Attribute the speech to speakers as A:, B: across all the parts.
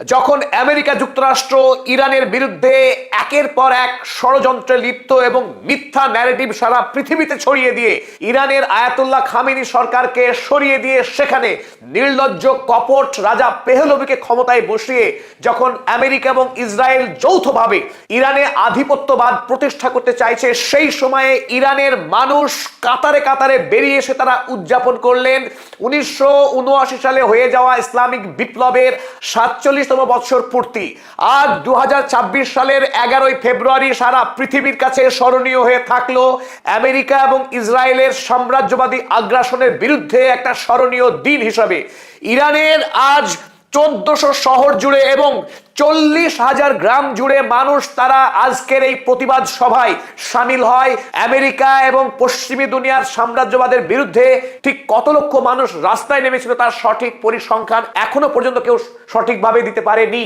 A: যখন আমেরিকা যুক্তরাষ্ট্র ইরানের বিরুদ্ধে একের পর এক ষড়যন্ত্রে লিপ্ত এবং মিথ্যা ন্যারেটিভ সারা পৃথিবীতে ছড়িয়ে দিয়ে ইরানের আয়াতুল্লাহ খামেনি সরকারকে সরিয়ে দিয়ে সেখানে নির্লজ্জ কপট রাজা পেহলভিকে ক্ষমতায় বসিয়ে যখন আমেরিকা এবং ইসরায়েল যৌথভাবে ইরানে আধিপত্যবাদ প্রতিষ্ঠা করতে চাইছে, সেই সময়ে ইরানের মানুষ কাতারে কাতারে বেরিয়ে এসে তারা উদযাপন করলেন 1979 সালে হয়ে যাওয়া ইসলামিক বিপ্লবের 47তম বৎসর পূর্তি। আজ 2026 সালের 11ই ফেব্রুয়ারি সারা পৃথিবীর কাছে স্মরণীয় হয়ে থাকলো আমেরিকা এবং ইসরায়েলের সাম্রাজ্যবাদী আগ্রাসনের বিরুদ্ধে একটা স্মরণীয় দিন হিসাবে। ইরানের আজ 1400 শহর জুড়ে এবং 40,000 গ্রাম জুড়ে মানুষ তারা আজকের এই প্রতিবাদ সভায় সামিল হয়। আমেরিকা এবং পশ্চিমী দুনিয়ার সাম্রাজ্যবাদের বিরুদ্ধে ঠিক কত লক্ষ মানুষ রাস্তায় নেমেছিল তার সঠিক পরিসংখ্যান এখনো পর্যন্ত কেউ সঠিকভাবে দিতে পারেনি।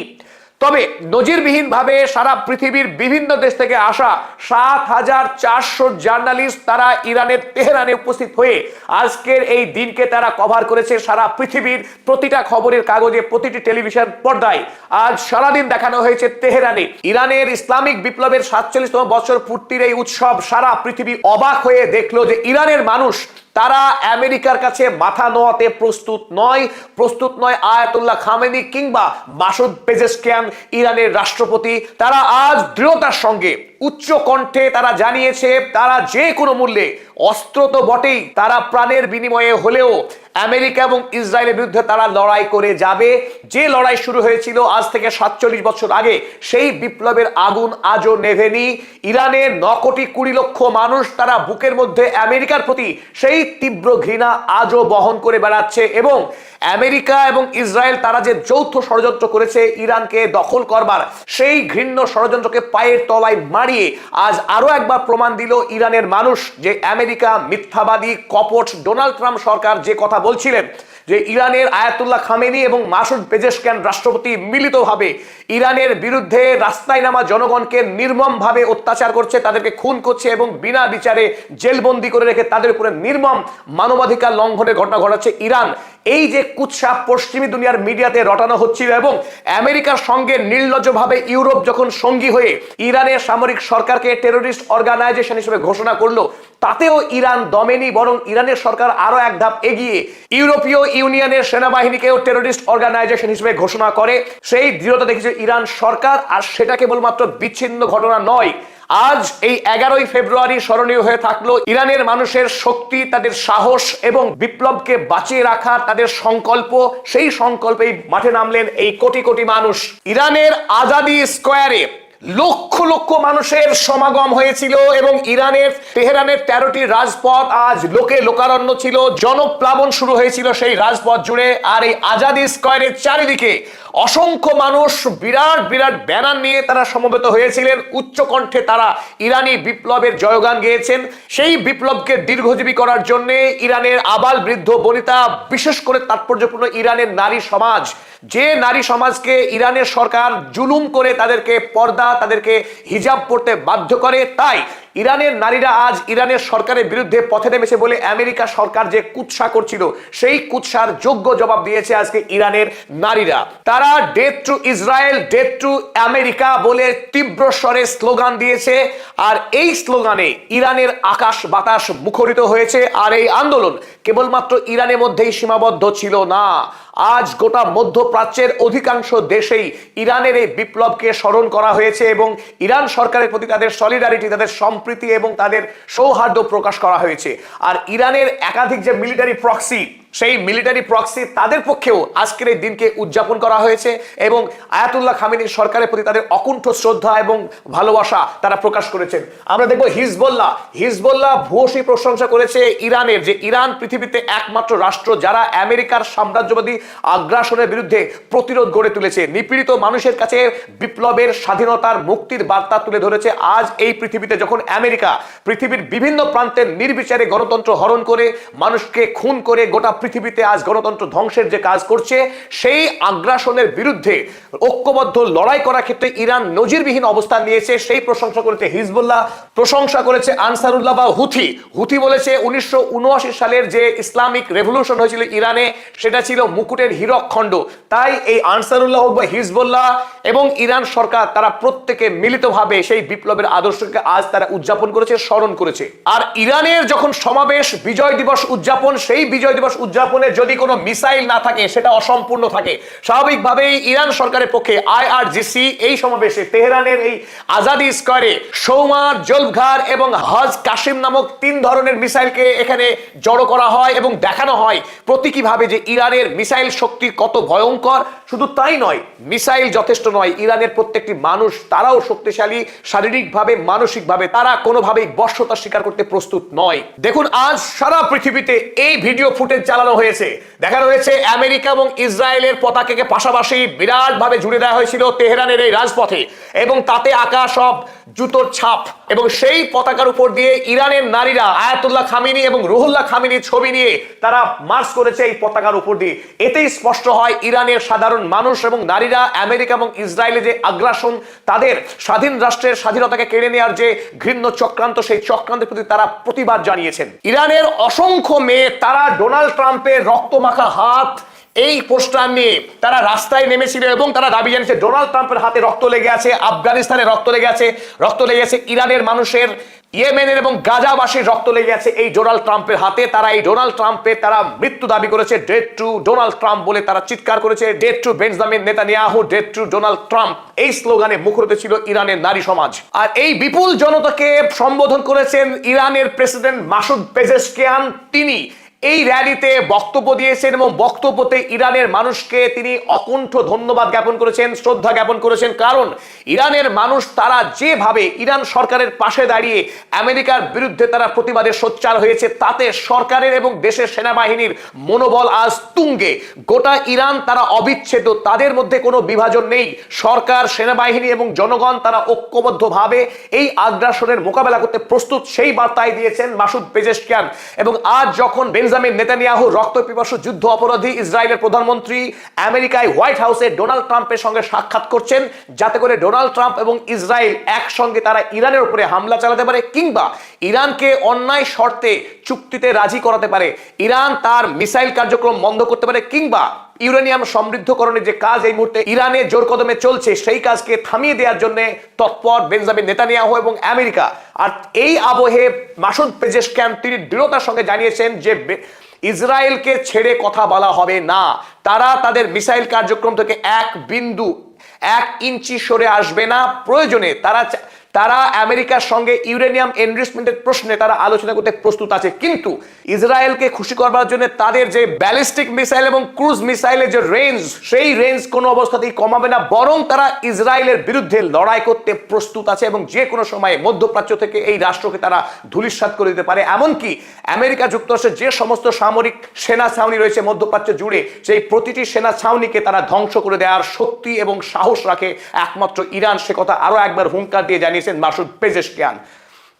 A: তবে নজিরবিহীনভাবে সারা পৃথিবীর বিভিন্ন দেশ থেকে আসা 7,400 জার্নালিস্ট তারা ইরানের তেহরানে উপস্থিত হয়ে আজকের এই দিনকে তারা কভার করেছে। সারা পৃথিবীর প্রতিটা খবরের কাগজে, প্রতিটি টেলিভিশন পর্দায় আজ সারাদিন দেখানো হয়েছে তেহরানে ইরানের ইসলামিক বিপ্লবের 47তম বছর পূর্তির এই উৎসব। সারা পৃথিবী অবাক হয়ে দেখলো যে ইরানের মানুষ তারা আমেরিকার কাছে মাথা নোয়াতে প্রস্তুত নয় আয়াতুল্লাহ খামেনি কিংবা মাসুদ পেজেশকিয়ান ইরানের রাষ্ট্রপতি। তারা আজ দৃঢ়তার সঙ্গে উচ্চ কণ্ঠে তারা জানিয়েছে তারা যে কোনো মূল্যে, অস্ত্র তো বটেই, তারা প্রাণের বিনিময়ে হলেও আমেরিকা এবং ইসরায়েলের বিরুদ্ধে তারা লড়াই করে যাবে। যে লড়াই শুরু হয়েছিল আজ থেকে 47 বছর আগে, সেই বিপ্লবের আগুন আজও নেভেনি। ইরানের 9 কোটি 20 লক্ষ মানুষ তারা বুকের মধ্যে আমেরিকার প্রতি সেই তীব্র ঘৃণা আজও বহন করে বেড়াচ্ছে এবং আমেরিকা এবং ইসরায়েল তারা যে যৌথ ষড়যন্ত্র করেছে ইরানকে দখল করবার, সেই ঘৃণ্য ষড়যন্ত্রকে পায়ের তলায় মারিয়ে আজ আরো একবার প্রমাণ দিল ইরানের মানুষ যে আমেরিকা মিথ্যাবাদী কপট ডোনাল্ড ট্রাম্প সরকার যে কথা বলছিলেন যে ইরানের আয়াতুল্লাহ খামেনি এবং মাসুদ পেজেশকিয়ান রাষ্ট্রপতি মিলিতভাবে ইরানের বিরুদ্ধে রাস্তায় নামা জনগণকে নির্মমভাবে অত্যাচার করছে, তাদেরকে খুন করছে এবং বিনা বিচারে জেলবন্দি করে রেখে তাদের উপরে নির্মম মানবাধিকার লঙ্ঘনের ঘটনা ঘটাচ্ছে ইরান। এই যে কুৎসা পশ্চিমী দুনিয়ার মিডিয়াতে রটানো হচ্ছিল এবং আমেরিকার সঙ্গে নির্লজ্জভাবে ইউরোপ যখন সঙ্গী হয়ে ইরানের সামরিক সরকারকে টেরোরিস্ট অর্গানাইজেশন হিসেবে ঘোষণা করলো, তাতেও ইরান দমেনি, বরং ইরানের সরকার আরো এক ধাপ এগিয়ে ইউরোপীয় ইউনিয়নের সেনাবাহিনীকেও টেরোরিস্ট অর্গানাইজেশন হিসেবে ঘোষণা করে। সেই দৃঢ়তা দেখেছে ইরান সরকার। আর সেটা কেবলমাত্র বিচ্ছিন্ন ঘটনা নয়, আজ এই 11ই ফেব্রুয়ারি স্মরণীয় হয়ে থাকলো ইরানের মানুষের শক্তি, তাদের সাহস এবং বিপ্লবকে বাঁচিয়ে রাখার তাদের সংকল্প। সেই সংকল্পেই মাঠে নামলেন এই কোটি কোটি মানুষ। ইরানের আজাদি স্কোয়ারে লক্ষ লক্ষ মানুষের সমাগম হয়েছিল এবং ইরানের তেহরানের 13টি রাজপথ আজ লোকে লোকারণ্য ছিল, জনপ্লাবন শুরু হয়েছিল সেই রাজপথ জুড়ে। আর এই আজাদি স্কোয়ারের চারিদিকে অসংখ্য মানুষ বিরাট বিরাট ব্যানার নিয়ে তারা সমবেত হয়েছিলেন। উচ্চকণ্ঠে তারা ইরানি বিপ্লবের জয়গান গেয়েছেন। সেই বিপ্লবকে দীর্ঘজীবী করার জন্য ইরানের আবাল বৃদ্ধ বনিতা, বিশেষ করে তাৎপর্যপূর্ণ ইরানের নারী সমাজ, যে নারী সমাজকে ইরানের সরকার জুলুম করে তাদেরকে পর্দা, তাদেরকে হিজাব পড়তে বাধ্য করে, তাই ইরানের নারীরা আজ ইরানের সরকারের বিরুদ্ধে পথে নেমেছে বলে আমেরিকা সরকার যে কুৎসা করছিল সেই কুৎসার যোগ্য জবাব দিয়েছে আজকে ইরানের নারীরা। তারা death two Israel, death to America বলে তীব্র স্বরে স্লোগান দিয়েছে। আর এই স্লোগানে ইরানের আকাশ বাতাস মুখরিত হয়েছে। আর এই আন্দোলন কেবলমাত্র ইরানের মধ্যেই সীমাবদ্ধ ছিল না, আজ গোটা মধ্যপ্রাচ্যের অধিকাংশ দেশেই ইরানের এই বিপ্লবকে স্মরণ করা হয়েছে এবং ইরান সরকারের প্রতি তাদের সলিডারিটি, তাদের সম্প্রীতি এবং তাদের সৌহার্দ্য প্রকাশ করা হয়েছে। আর ইরানের একাধিক যে মিলিটারি প্রক্সি, সেই মিলিটারি প্রক্সি তাদের পক্ষেও আজকের এই দিনকে উদযাপন করা হয়েছে এবং আয়াতুল্লাহ খামেনির সরকারের প্রতি তাদের অকুণ্ঠ শ্রদ্ধা এবং ভালোবাসা তারা প্রকাশ করেছেন। আমরা দেখব হিজবুল্লাহ ভূয়সী প্রশংসা করেছে ইরানের, যে ইরান পৃথিবীতে একমাত্র রাষ্ট্র যারা আমেরিকার সাম্রাজ্যবাদী আগ্রাসনের বিরুদ্ধে প্রতিরোধ গড়ে তুলেছে, নিপীড়িত মানুষের কাছে বিপ্লবের, স্বাধীনতার, মুক্তির বার্তা তুলে ধরেছে। আজ এই পৃথিবীতে যখন আমেরিকা পৃথিবীর বিভিন্ন প্রান্তে নির্বিচারে গণতন্ত্র হরণ করে, মানুষকে খুন করে, গোটা পৃথিবীতে আজ গণতন্ত্র ধ্বংসের যে কাজ করছে, সেই আগ্রাসনের বিরুদ্ধে ঐক্যবদ্ধ লড়াই করার ক্ষেত্রে ইরান নজিরবিহীন অবস্থান নিয়েছে। সেই প্রশংসা করেছে হিজবুল্লাহ, প্রশংসা করেছে আনসারুল্লাহ বা হুথি বলেছে 1979 সালের যে ইসলামিক রেভলিউশন হয়েছিল ইরানে, সেটা ছিল মুকুটের হীরক খণ্ড। তাই এই আনসারুল্লাহ হোক বা হিজবুল্লাহ এবং ইরান সরকার তারা প্রত্যেকে মিলিতভাবে সেই বিপ্লবের আদর্শকে আজ তারা উদযাপন করেছে, স্মরণ করেছে। আর ইরানের যখন সমাবেশ, বিজয় দিবস উদযাপন, সেই বিজয় দিবস উদযাপনে যদি কোনো মিসাইল না থাকে সেটা অসম্পূর্ণ থাকে। স্বাভাবিকভাবেই ইরান সরকারের পক্ষে IRGC এই সমাবেশে তেহরানের এই আজাদি স্কয়ারে সৌমার, জলফঘার এবং হজ কাশিম নামক 3 ধরনের মিসাইলকে এখানে জড়ো করা হয় এবং দেখানো হয় প্রতীকীভাবে যে ইরানের মিসাইল শক্তি কত ভয়ঙ্কর। শুধু তাই নয়, মিসাইল যথেষ্ট নয়, ইরানের প্রত্যেকটি মানুষ তারাও শক্তিশালী, শারীরিকভাবে মানসিকভাবে তারা কোনোভাবেই বশ্যতা স্বীকার করতে প্রস্তুত নয়। দেখুন, আজ সারা পৃথিবীতে এই ভিডিও ফুটেজ চালানো হয়েছে, দেখানো হয়েছে আমেরিকা এবং ইসরায়েলের পতাকাকে পাশাপাশি বিরাটভাবে জুড়ে দেওয়া হয়েছিল তেহরানের এই রাজপথে, এবং তাতে আঁকা সব জুতোর ছাপ, এবং সেই পতাকার উপর দিয়ে ইরানের নারীরা আয়াতুল্লাহ খামিনি এবং রুহুল্লাহ খামিনির ছবি নিয়ে তারা মার্চ করেছে এই পতাকার উপর দিয়ে। এতেই স্পষ্ট হয় ইরানের সাধারণ মানুষ এবং নারীরা আমেরিকা এবং ইসরায়েলের যে আগ্রাসন, তাদের স্বাধীন রাষ্ট্রের স্বাধীনতাকে কেড়ে নেওয়ার যে ঘৃণ্য চক্রান্ত, সেই চক্রান্তের প্রতি তারা প্রতিবাদ জানিয়েছেন। ইরানের অসংখ্য মেয়ে তারা ডোনাল্ড ট্রাম্পের রক্তমাখা হাত এই পোস্টার নিয়ে তারা রাস্তায় নেমেছিল এবং তারা দাবি জানিয়েছে ডোনাল্ড ট্রাম্পের হাতে রক্ত লেগে আছে, আফগানিস্তানে রক্ত লেগে আছে, ইরানের মানুষের, ইয়েমেনের এবং গাজাবাসীর রক্ত লেগে আছে এই ডোনাল্ড ট্রাম্পের হাতে। তারা এই ডোনাল্ড ট্রাম্পের তারা মৃত্যু দাবি করেছে। ডেড টু ডোনাল্ড ট্রাম্প বলে তারা চিৎকার করেছে। Dead to Benjamin Netanyahu, dead to Donald Trump, এই স্লোগানে মুখরিত ছিল ইরানের নারী সমাজ। আর এই বিপুল জনতাকে সম্বোধন করেছেন ইরানের প্রেসিডেন্ট মাসুদ পেজেশকিয়ান। তিনি এই র্যালিতে বক্তব্য দিয়েছেন এবং বক্তব্যতে ইরানের মানুষকে তিনি অকুণ্ঠ ধন্যবাদ জ্ঞাপন করেছেন, শ্রদ্ধা জ্ঞাপন করেছেন। কারণ ইরানের মানুষ তারা যেভাবে ইরান সরকারের পাশে দাঁড়িয়ে আমেরিকার বিরুদ্ধে তারা প্রতিবাদে সোচ্চার হয়েছে, তাতে সরকারের এবং দেশের সেনাবাহিনীর মনোবল আজ তুঙ্গে। গোটা ইরান তারা অবিচ্ছেদ্য, তাদের মধ্যে কোনো বিভাজন নেই। সরকার, সেনাবাহিনী এবং জনগণ তারা ঐক্যবদ্ধভাবে এই আগ্রাসনের মোকাবেলা করতে প্রস্তুত, সেই বার্তায় দিয়েছেন মাসুদ পেজেশকিয়ান। এবং আজ যখন বেঞ্জামিন নেতানিয়াহু রক্তপিপাসু যুদ্ধ অপরাধী ইসরায়েলের প্রধানমন্ত্রী আমেরিকায় হোয়াইট হাউসে ডোনাল্ড ট্রাম্পের সঙ্গে সাক্ষাৎ করছেন, যাতে করে ডোনাল্ড ট্রাম্প এবং ইসরায়েল একসঙ্গে তারা ইরানের উপরে হামলা চালাতে পারে, কিংবা ইরানকে অন্যায় শর্তে চুক্তিতে রাজি করাতে পারে, ইরান তার মিসাইল কার্যক্রম বন্ধ করতে পারে, কিংবা ইউরেনিয়াম সমৃদ্ধকরণের যে কাজ এই মুহূর্তে ইরানে জোর কদমে চলছে, সেই কাজকে থামিয়ে দেওয়ার জন্য তৎপর বেঞ্জামিন নেতানিয়াহু এবং আমেরিকা। আর এই আবহে মাসুদ পেজেশকিয়ান তিনি দৃঢ়তার সঙ্গে জানিয়েছেন যে ইসরায়েলকে ছেড়ে কথা বলা হবে না। তারা তাদের মিসাইল কার্যক্রম থেকে 1 ইঞ্চি সরে আসবে না। প্রয়োজনে তারা আমেরিকার সঙ্গে ইউরেনিয়াম এনরিচমেন্টের প্রশ্নে তারা আলোচনা করতে প্রস্তুত আছে, কিন্তু ইসরায়েলকে খুশি করবার জন্য তাদের যে ব্যালিস্টিক মিসাইল এবং ক্রুজ মিসাইলের যে রেঞ্জ, সেই রেঞ্জ কোনো অবস্থাতেই কমাবে না, বরং তারা ইসরায়েলের বিরুদ্ধে লড়াই করতে প্রস্তুত আছে এবং যে কোনো সময় মধ্যপ্রাচ্য থেকে এই রাষ্ট্রকে তারা ধূলিসাৎ করে দিতে পারে। এমনকি আমেরিকা যুক্তরাষ্ট্রের যে সমস্ত সামরিক সেনা ছাউনি রয়েছে মধ্যপ্রাচ্য জুড়ে, সেই প্রতিটি সেনা ছাউনিকে তারা ধ্বংস করে দেওয়ার শক্তি এবং সাহস রাখে একমাত্র ইরান। সে কথা আরো একবার হুঙ্কার দিয়ে জানিয়েছেন মাসুদ পেজেশকিয়ান।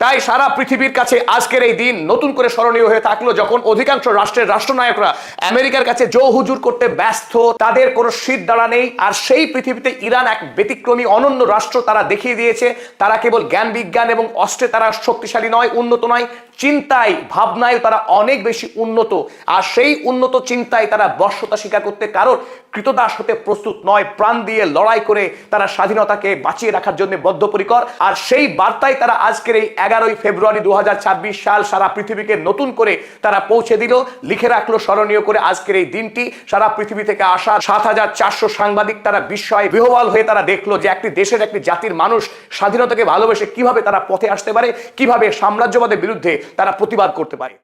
A: তাই সারা পৃথিবীর কাছে আজকের এই দিন নতুন করে স্মরণীয় হয়ে থাকলো, যখন অধিকাংশ রাষ্ট্রের রাষ্ট্রনায়করা আমেরিকার কাছে জো হুজুর করতে ব্যস্ত, তাদের কোনো শীত দাঁড়া নেই। আর সেই পৃথিবীতে ইরান এক ব্যতিক্রমী অনন্য রাষ্ট্র। তারা দেখিয়ে দিয়েছে তারা কেবল জ্ঞান বিজ্ঞান এবং অস্ত্রে তারা শক্তিশালী নয়, উন্নত নয়, চিন্তায় ভাবনায় তারা অনেক বেশি উন্নত। আর সেই উন্নত চিন্তায় তারা বশ্যতা স্বীকার করতে কারোর কৃতদাস হতে প্রস্তুত নয়। প্রাণ দিয়ে লড়াই করে তারা স্বাধীনতাকে বাঁচিয়ে রাখার জন্য বদ্ধপরিকর। আর সেই বার্তায় তারা আজকের এই 11ই ফেব্রুয়ারি 2026 সাল সারা পৃথিবীকে নতুন করে তারা পৌঁছে দিল, লিখে রাখলো স্মরণীয় করে আজকের এই দিনটি। সারা পৃথিবী থেকে আসা 7400 সাংবাদিক তারা বিস্ময়ে বিহ্বল হয়ে তারা দেখলো যে একটি দেশের, একটি জাতির মানুষ স্বাধীনতাকে ভালোবেসে কিভাবে তারা পথে আসতে পারে, কিভাবে সাম্রাজ্যবাদের বিরুদ্ধে তারা প্রতিবাদ করতে পারে।